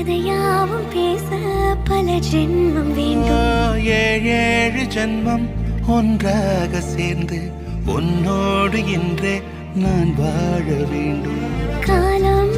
கதையாவும் பேச பல ஜென்மம் வேண்டும். ஏழு ஜென்மம் ஒன்றாக சேர்ந்து உன்னோடு இன்றே நான் வாழ வேண்டும். காலம்